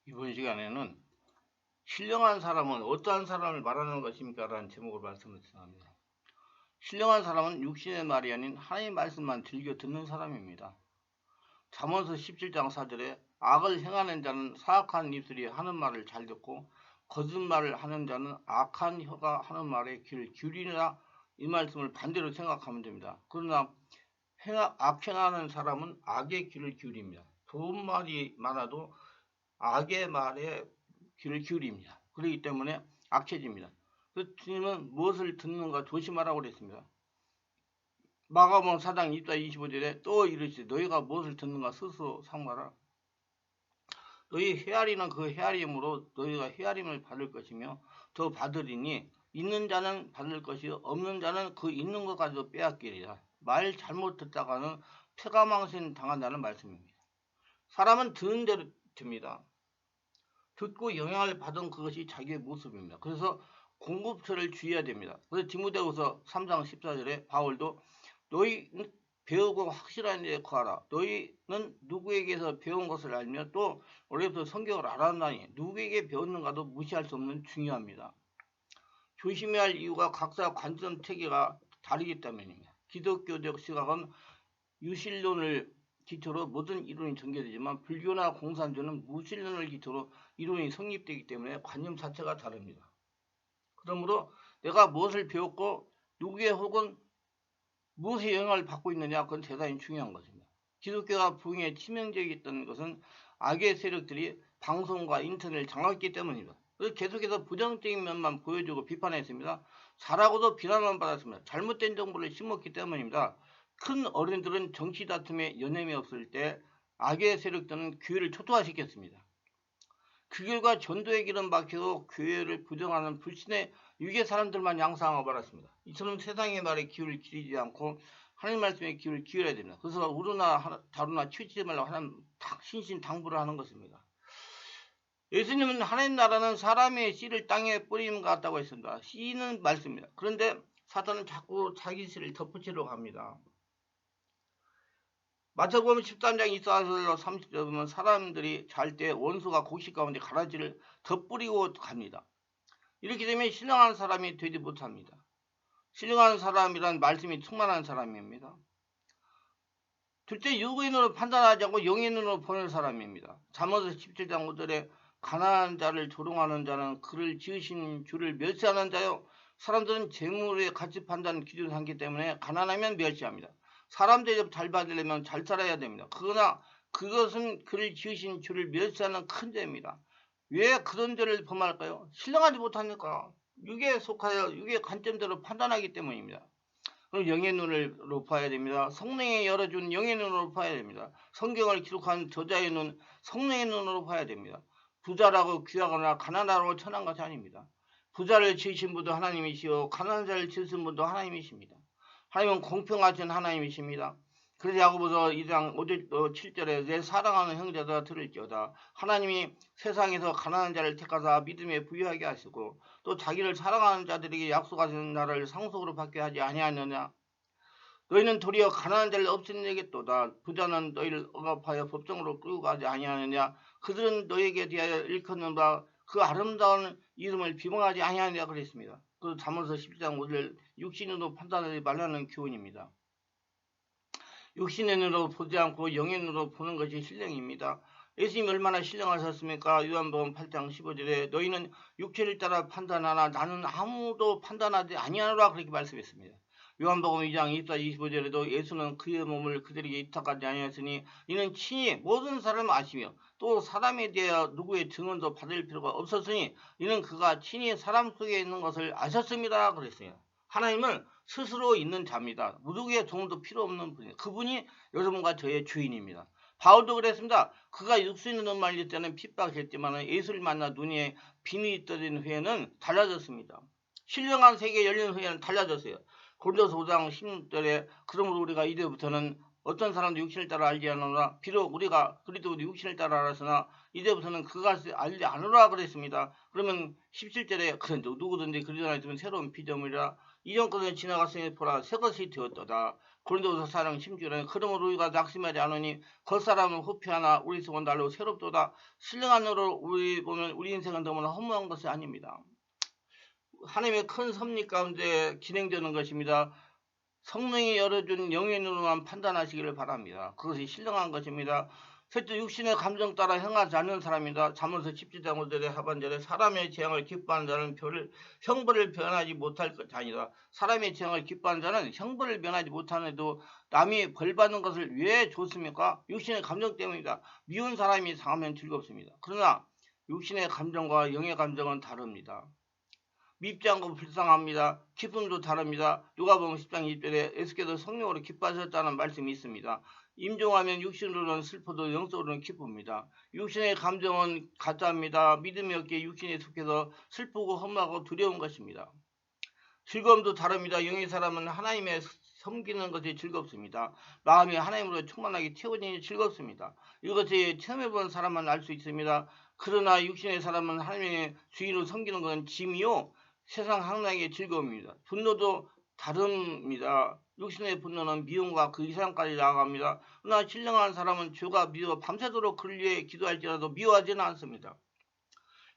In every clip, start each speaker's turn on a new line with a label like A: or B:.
A: 이번 시간에는 신령한 사람은 어떠한 사람을 말하는 것입니까? 라는 제목을 말씀을 드립니다. 신령한 사람은 육신의 말이 아닌 하나님의 말씀만 즐겨 듣는 사람입니다. 잠언서 17장 4절에 악을 행하는 자는 사악한 입술이 하는 말을 잘 듣고 거짓말을 하는 자는 악한 혀가 하는 말에 귀를 기울이라, 이 말씀을 반대로 생각하면 됩니다. 그러나 악행하는 사람은 악의 귀를 기울입니다. 좋은 말이 많아도 악의 말에 귀를 기울입니다. 그렇기 때문에 악해집니다. 그래서 주님은 무엇을 듣는가 조심하라고 그랬습니다. 마가복음 4장 24-25절에 또 이르시되 너희가 무엇을 듣는가 스스로 상말하라. 너희 헤아리는 그 헤아림으로 너희가 헤아림을 받을 것이며 더 받으리니 있는 자는 받을 것이 없는 자는 그 있는 것 가지고 빼앗기리라. 말 잘못 듣다가는 폐가망신 당한다는 말씀입니다. 사람은 듣는 대로 됩니다. 듣고 영향을 받은 그것이 자기의 모습입니다. 그래서 공급처를 주의해야 됩니다. 그래서 디모데후서 3장 14절에 바울도 너희는 배우고 확실한 일에 구하라. 너희는 누구에게서 배운 것을 알며 또 원래부터 성경을 알았나니 누구에게 배웠는가도 무시할 수 없는 중요합니다. 조심해야 할 이유가 각자 관점 체계가 다르기 때문입니다. 기독교적 시각은 유실론을 기초로 모든 이론이 전개되지만 불교나 공산주는 무실론을 기초로 이론이 성립되기 때문에 관념 자체가 다릅니다. 그러므로 내가 무엇을 배웠고 누구의 혹은 무엇의 영향을 받고 있느냐, 그건 대단히 중요한 것입니다. 기독교가 부흥에 치명적이었던 것은 악의 세력들이 방송과 인터넷을 장악했기 때문입니다. 그래서 계속해서 부정적인 면만 보여주고 비판했습니다. 잘하고도 비난만 받았습니다. 잘못된 정보를 심었기 때문입니다. 큰 어른들은 정치 다툼에 연연이 없을 때 악의 세력들은 교회를 초토화시켰습니다. 그 결과 전도의 길은 막히고 교회를 부정하는 불신의 유괴 사람들만 양상하고 말았습니다. 이처럼 세상의 말에 귀를 기울이지 않고 하나님 말씀에 귀를 기울여야 됩니다. 그래서 우르나 다루나 치우치지 말라고 하나님 신신당부를 하는 것입니다. 예수님은 하나님 나라는 사람의 씨를 땅에 뿌림 같다고 했습니다. 씨는 말씀입니다. 그런데 사탄은 자꾸 자기 씨를 덧붙이려고 합니다. 마태복음 13장 24절로 30절 보면 사람들이 잘 때 원수가 곡식 가운데 가라지를 덧뿌리고 갑니다. 이렇게 되면 신령한 사람이 되지 못합니다. 신령한 사람이란 말씀이 충만한 사람입니다. 둘째, 육의 눈으로 판단하지 않고 영의 눈으로 보는 사람입니다. 잠언서 17장 5절에 가난한 자를 조롱하는 자는 그를 지으신 주를 멸시하는 자요. 사람들은 재물의 가치 판단 기준을 삼기 때문에 가난하면 멸시합니다. 사람 대접 잘 받으려면 잘 살아야 됩니다. 그러나 그것은 그를 지으신 주를 멸시하는 큰 죄입니다. 왜 그런 죄를 범할까요? 신령하지 못하니까. 육에 속하여 육의 관점대로 판단하기 때문입니다. 그럼 영의 눈으로 봐야 됩니다. 성령이 열어준 영의 눈으로 봐야 됩니다. 성경을 기록한 저자의 눈, 성령의 눈으로 봐야 됩니다. 부자라고 귀하거나 가난하다고 천한 것이 아닙니다. 부자를 지으신 분도 하나님이시요 가난한 자를 지으신 분도 하나님이십니다. 하나님은 공평하신 하나님이십니다. 그래서 야고보서 2장 7절에 내 사랑하는 형제들아 들을지어다. 하나님이 세상에서 가난한 자를 택하사 믿음에 부유하게 하시고 또 자기를 사랑하는 자들에게 약속하신 나라를 상속으로 받게 하지 아니하느냐. 너희는 도리어 가난한 자를 없애내겠도다. 부자는 너희를 억압하여 법정으로 끌고 가지 아니하느냐. 그들은 너희에게 대하여 일컫는 바 그 아름다운 이름을 비방하지 아니하느냐 그랬습니다. 그 잠언서 11장 5절 육신으로 판단하지 말라는 교훈입니다. 육신의 눈으로 보지 않고 영의 눈으로 보는 것이 신령입니다. 예수님이 얼마나 신령하셨습니까? 요한복음 8장 15절에 너희는 육체를 따라 판단하나 나는 아무도 판단하지 아니하노라 그렇게 말씀했습니다. 요한복음 2장 24-25절에도 예수는 그의 몸을 그들에게 위탁하지 아니하였으니 이는 친히 모든 사람을 아시며 또 사람에 대하여 누구의 증언도 받을 필요가 없었으니 이는 그가 친히 사람 속에 있는 것을 아셨습니다 그랬어요. 하나님은 스스로 있는 자입니다. 누구의 도움도 필요 없는 분이에요. 그분이 여러분과 저의 주인입니다. 바울도 그랬습니다. 그가 육신의 눈 말릴 때는 핍박했지만 예수를 만나 눈에 비밀이 떠진 후에는 달라졌습니다. 신령한 세계 열린 후에는 달라졌어요. 고린도서 5장 16절에 그러므로 우리가 이제부터는 어떤 사람도 육신을 따라 알지 않으나 비록 우리가 그리도 육신을 따라 알았으나 이제부터는 그것을 알지 않으라 그랬습니다. 그러면 17절에 누구든지 그리스도 안에 있으면 새로운 피조물이라 이전 것은 지나갔으니 보라 새 것이 되었도다. 고린도후서 4장 16절에 그러므로 우리가 낙심하지 않으니 겉사람은 후피하나 우리 속은 날로 새롭도다. 신령한으로 우리 보면 우리 인생은 너무나 허무한 것이 아닙니다. 하나님의 큰 섭리 가운데 진행되는 것입니다. 성령이 열어준 영의 눈으로만 판단하시기를 바랍니다. 그것이 신령한 것입니다. 셋째, 육신의 감정 따라 행하지 않는 사람이다. 잠언서 17장 5절에 하반절에 사람의 재앙을 기뻐하는 자는 형벌을 변하지 못할 자니라. 사람의 재앙을 기뻐하는 자는 형벌을 변하지 못하는데도 남이 벌받는 것을 왜 좋습니까? 육신의 감정 때문이다. 미운 사람이 상하면 즐겁습니다. 그러나 육신의 감정과 영의 감정은 다릅니다. 밉지 않고 불쌍합니다. 기쁨도 다릅니다. 누가복음 10장 20절에 예수께서 성령으로 기뻐하셨다는 말씀이 있습니다. 임종하면 육신으로는 슬퍼도 영적으로는 기쁩니다. 육신의 감정은 가짜입니다. 믿음이 없기에 육신에 속해서 슬프고 험하고 두려운 것입니다. 즐거움도 다릅니다. 영의 사람은 하나님의 섬기는 것이 즐겁습니다. 마음이 하나님으로 충만하게 채워지니 즐겁습니다. 이것이 체험해본 사람만 알 수 있습니다. 그러나 육신의 사람은 하나님의 주인을 섬기는 것은 짐이요 세상 항락의 즐거움입니다. 분노도 다릅니다. 육신의 분노는 미움과 그 이상까지 나아갑니다. 그러나 신령한 사람은 죄가 미워 밤새도록 그를 위해 기도할지라도 미워하지는 않습니다.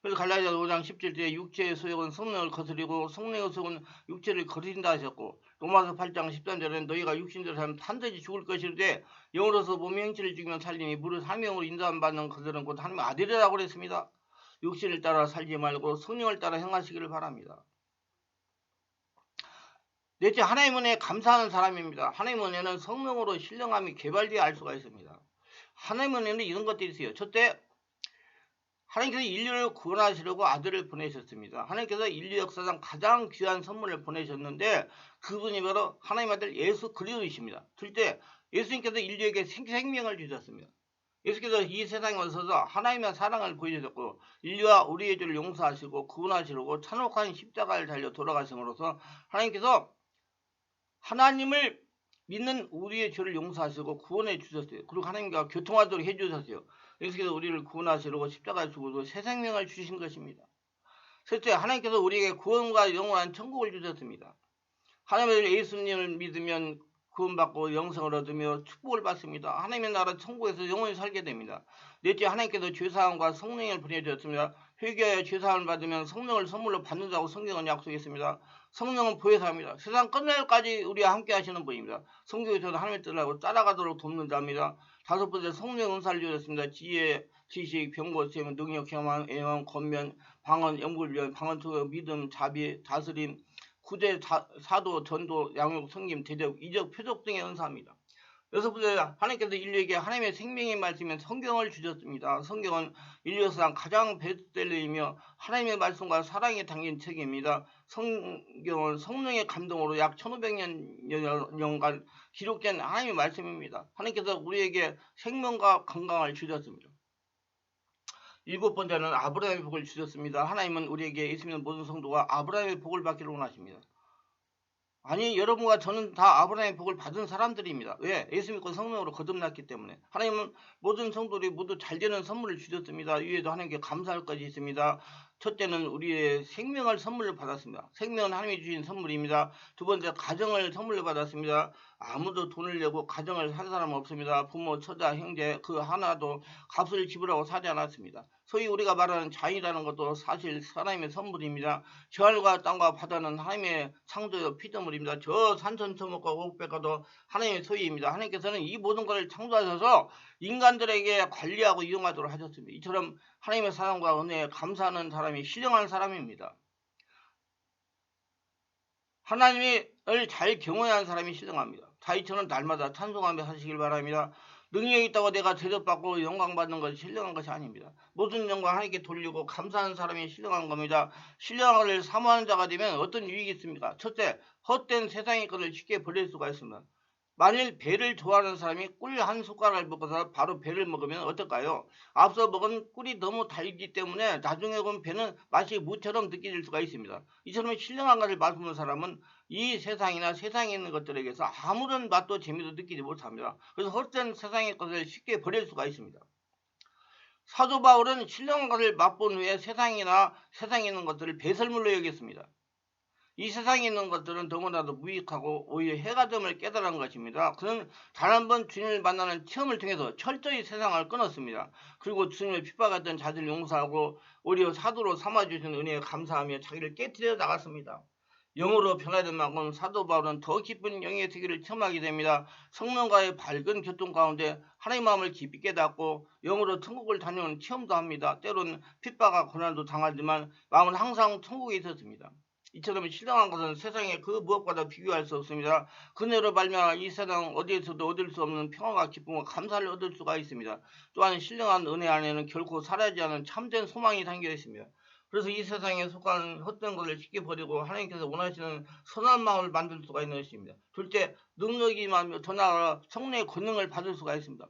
A: 그래서 갈라디아서 5장 17절에 육체의 소욕은 성령을 거스리고 성령의 소욕은 육체를 거스린다 하셨고 로마서 8장 13절에는 너희가 육신대로 살면 반드시 죽을 것이되 영으로서 몸의 행실을 죽이면 살리니 무릇 하명으로 인도받는 그들은 곧 하나님의 아들이라고 그랬습니다. 육신을 따라 살지 말고 성령을 따라 행하시기를 바랍니다. 넷째, 하나님 은혜에 감사하는 사람입니다. 하나님 은혜는 성령으로 신령함이 개발되어 알 수가 있습니다. 하나님 은혜는 이런 것들이 있어요. 첫째, 하나님께서 인류를 구원하시려고 아들을 보내셨습니다. 하나님께서 인류 역사상 가장 귀한 선물을 보내셨는데 그분이 바로 하나님의 아들 예수 그리스도이십니다. 둘째, 예수님께서 인류에게 생명을 주셨습니다. 예수께서 이 세상에 오셔서 하나님의 사랑을 보여주셨고 인류와 우리의 죄를 용서하시고 구원하시려고 참혹한 십자가를 달려 돌아가심으로써 하나님께서 하나님을 믿는 우리의 죄를 용서하시고 구원해 주셨어요. 그리고 하나님과 교통하도록 해주셨어요. 예수께서 우리를 구원하시려고 십자가에 죽어서 새 생명을 주신 것입니다. 셋째, 하나님께서 우리에게 구원과 영원한 천국을 주셨습니다. 하나님의 예수님을 믿으면 구원받고 영생을 얻으며 축복을 받습니다. 하나님의 나라 천국에서 영원히 살게 됩니다. 넷째, 하나님께서 죄사함과 성령을 보내주셨습니다. 회개하여 죄사함을 받으면 성령을 선물로 받는다고 성경은 약속했습니다. 성령은 보혜사입니다. 세상 끝날까지 우리와 함께 하시는 분입니다. 성경에서는 하나님의 뜻을 하고 따라가도록 돕는답니다. 다섯 번째, 성령 은사를 주셨습니다. 지혜, 지식, 병고, 세면, 능력, 경험, 애원, 권면, 방언, 연불변, 방언, 투명, 믿음, 자비, 다스림, 구제, 사도, 전도, 양육, 성김, 대적, 이적, 표적 등의 은사입니다. 여섯 번째, 하나님께서 인류에게 하나님의 생명의 말씀인 성경을 주셨습니다. 성경은 인류 역사상 가장 베스트셀러이며 하나님의 말씀과 사랑이 담긴 책입니다. 성경은 성령의 감동으로 약 1500년간 기록된 하나님의 말씀입니다. 하나님께서 우리에게 생명과 건강을 주셨습니다. 일곱 번째는 아브라함의 복을 주셨습니다. 하나님은 우리에게 예수 믿는 모든 성도가 아브라함의 복을 받기를 원하십니다. 아니, 여러분과 저는 다 아브라함의 복을 받은 사람들입니다. 왜? 예수 믿고 성령으로 거듭났기 때문에. 하나님은 모든 성도들이 모두 잘되는 선물을 주셨습니다. 이외에도 하나님께 감사할 것이 있습니다. 첫째는 우리의 생명을 선물로 받았습니다. 생명은 하나님이 주신 선물입니다. 두 번째, 가정을 선물로 받았습니다. 아무도 돈을 내고 가정을 산 사람은 없습니다. 부모, 처자, 형제 그 하나도 값을 지불하고 사지 않았습니다. 소위 우리가 말하는 자유라는 것도 사실 하나님의 선물입니다. 하늘과 땅과 바다는 하나님의 창조의 피조물입니다. 저 산천초목과 오백과도 하나님의 소유입니다. 하나님께서는 이 모든 것을 창조하셔서 인간들에게 관리하고 이용하도록 하셨습니다. 이처럼 하나님의 사랑과 은혜에 감사하는 사람이 신령한 사람입니다. 하나님을 잘 경외하는 사람이 신령합니다. 다윗처럼 날마다 찬송하며 사시길 바랍니다. 능력이 있다고 내가 대접받고 영광받는 것이 신령한 것이 아닙니다. 모든 영광 하나님께 돌리고 감사하는 사람이 신령한 겁니다. 신령을 사모하는 자가 되면 어떤 유익이 있습니까? 첫째, 헛된 세상의 것을 쉽게 버릴 수가 있습니다. 만일 배를 좋아하는 사람이 꿀 한 숟가락을 먹어서 바로 배를 먹으면 어떨까요? 앞서 먹은 꿀이 너무 달기 때문에 나중에 본 배는 맛이 무처럼 느껴질 수가 있습니다. 이처럼 신령한 것을 맛보는 사람은 이 세상이나 세상에 있는 것들에게서 아무런 맛도 재미도 느끼지 못합니다. 그래서 헛된 세상의 것을 쉽게 버릴 수가 있습니다. 사도 바울은 신령한 것을 맛본 후에 세상이나 세상에 있는 것들을 배설물로 여겼습니다. 이 세상에 있는 것들은 너무나도 무익하고 오히려 해가 됨을 깨달은 것입니다. 그는 단 한 번 주님을 만나는 체험을 통해서 철저히 세상을 끊었습니다. 그리고 주님을 핍박했던 자들을 용서하고 오히려 사도로 삼아주신 은혜에 감사하며 자기를 깨뜨려 나갔습니다. 영으로 변화된 만큼 사도 바울은 더 깊은 영의 세계를 체험하게 됩니다. 성령과의 밝은 교통 가운데 하나님의 마음을 깊이 깨닫고 영으로 천국을 다녀오는 체험도 합니다. 때로는 핍박과 고난도 당하지만 마음은 항상 천국에 있었습니다. 이처럼 신령한 것은 세상의 그 무엇과도 비교할 수 없습니다. 그네로 말미암아 이 세상 어디에서도 얻을 수 없는 평화와 기쁨과 감사를 얻을 수가 있습니다. 또한 신령한 은혜 안에는 결코 사라지지 않은 참된 소망이 담겨 있습니다. 그래서 이 세상에 속한 헛된 것을 쉽게 버리고 하나님께서 원하시는 선한 마음을 만들 수가 있는 것입니다. 둘째, 능력이 많으며 더 나아가 성령의 권능을 받을 수가 있습니다.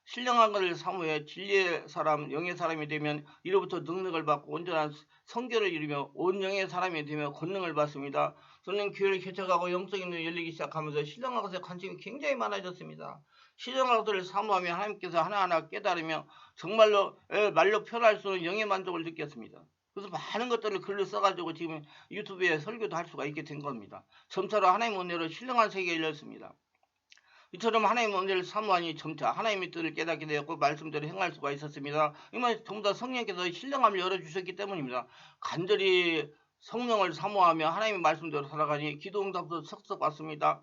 A: 신령한 것을 사모해 진리의 사람, 영의 사람이 되면 이로부터 능력을 받고 온전한 성결을 이루며 온 영의 사람이 되며 권능을 받습니다. 저는 교회를 개척하고 영적인 눈이 열리기 시작하면서 신령한 것에 관심이 굉장히 많아졌습니다. 신령한 것을 사모하며 하나님께서 하나하나 깨달으며 정말로 말로 표현할 수 없는 영의 만족을 느꼈습니다. 그래서 많은 것들을 글로 써가지고 지금 유튜브에 설교도 할 수가 있게 된 겁니다. 점차로 하나님의 은혜로 신령한 세계에 열렸습니다. 이처럼 하나님의 은혜를 사모하니 점차 하나님의 뜻을 깨닫게 되었고 말씀대로 행할 수가 있었습니다. 이만 전부 다 성령께서 신령함을 열어주셨기 때문입니다. 간절히 성령을 사모하며 하나님의 말씀대로 살아가니 기도응답도 석석 왔습니다.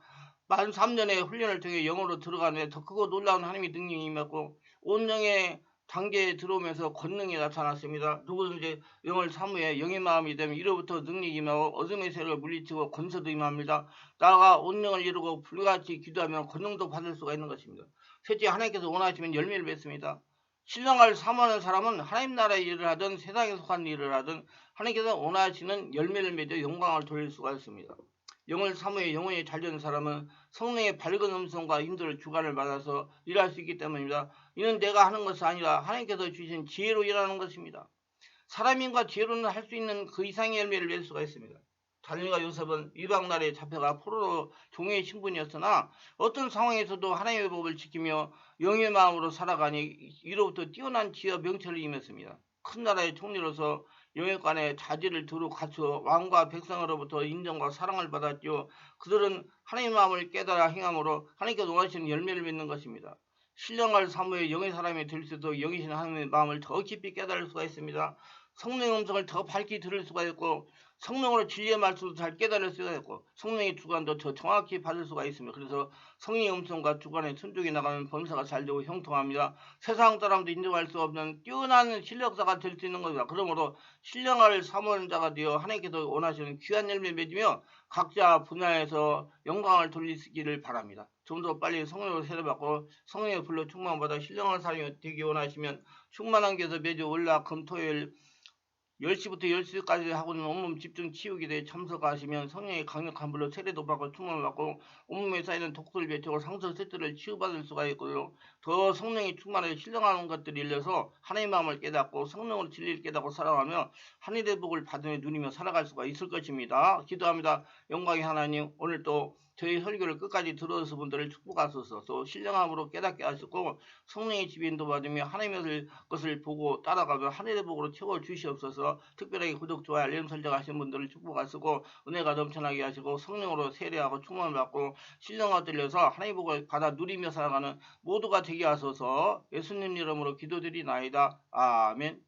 A: 만 3년의 훈련을 통해 영으로 들어가는데 더 크고 놀라운 하나님의 능력이 임했고 온 영의 단계에 들어오면서 권능이 나타났습니다. 누구든지 영을 사모해 영의 마음이 되면 이로부터 능력이 임하고 어둠의 세력을 물리치고 권세도 임합니다. 나아가 온 영을 이루고 불같이 기도하면 권능도 받을 수가 있는 것입니다. 셋째, 하나님께서 원하시면 열매를 맺습니다. 신령을 사모하는 사람은 하나님 나라의 일을 하든 세상에 속한 일을 하든 하나님께서 원하시는 열매를 맺어 영광을 돌릴 수가 있습니다. 영을 사모해 영혼이 잘되는 사람은 성령의 밝은 음성과 인도를 주관을 받아서 일할 수 있기 때문입니다. 이는 내가 하는 것이 아니라 하나님께서 주신 지혜로 일하는 것입니다. 사람인과 지혜로는 할 수 있는 그 이상의 열매를 낼 수가 있습니다. 다니엘과 요셉은 이방 나라에 잡혀가 포로 종의 신분이었으나 어떤 상황에서도 하나님의 법을 지키며 영의 마음으로 살아가니 이로부터 뛰어난 지혜와 명철을 임했습니다. 큰 나라의 총리로서 영역간의 자질을 두루 갖추어 왕과 백성으로부터 인정과 사랑을 받았죠. 그들은 하나님의 마음을 깨달아 행함으로 하나님께서 원하시는 열매를 맺는 것입니다. 신령할 사모의 영의 사람이 될 수도 영이신 하나님의 마음을 더 깊이 깨달을 수가 있습니다. 성령의 음성을 더 밝게 들을 수가 있고 성령으로 진리의 말씀도 잘 깨달을 수가 있고 성령의 주관도 더 정확히 받을 수가 있습니다. 그래서 성령의 음성과 주관의 순종이 나가면 범사가 잘 되고 형통합니다. 세상 사람도 인정할 수 없는 뛰어난 신력자가 될 수 있는 겁니다. 그러므로 신령을 사모하는 자가 되어 하나님께서 원하시는 귀한 열매 맺으며 각자 분야에서 영광을 돌리시기를 바랍니다. 좀 더 빨리 성령으로 세례받고 성령의 불로 충만받아 신령한 사람이 되기 원하시면 충만한 교에서 매주 월화 금토일 10시부터 10시까지 하고는 온몸 집중 치유기도에 참석하시면 성령의 강력한 불로 세례도 받고 충만을 받고 온몸에 쌓이는 독소를 배치고 상처 세트를 치유받을 수가 있고요. 더 성령이 충만해 신령한 것들이 열려서 하나님의 마음을 깨닫고 성령으로 진리를 깨닫고 살아가며 하늘의 복을 받으며 누리며 살아갈 수가 있을 것입니다. 기도합니다. 영광의 하나님, 오늘 또 저희 설교를 끝까지 들어서 분들을 축복하소서. 또 신령함으로 깨닫게 하시고 성령의 지배인도 받으며 하나님의 것을 보고 따라가며 하늘의 복으로 채워 주시옵소서. 특별하게 구독, 좋아요, 알림 설정하신 분들을 축복하시고 은혜가 넘쳐나게 하시고 성령으로 세례하고 충만을 받고 신령함 들려서 하나님의 복을 받아 누리며 살아가는 모두가 되게 하소서. 예수님 이름으로 기도드리나이다. 아멘.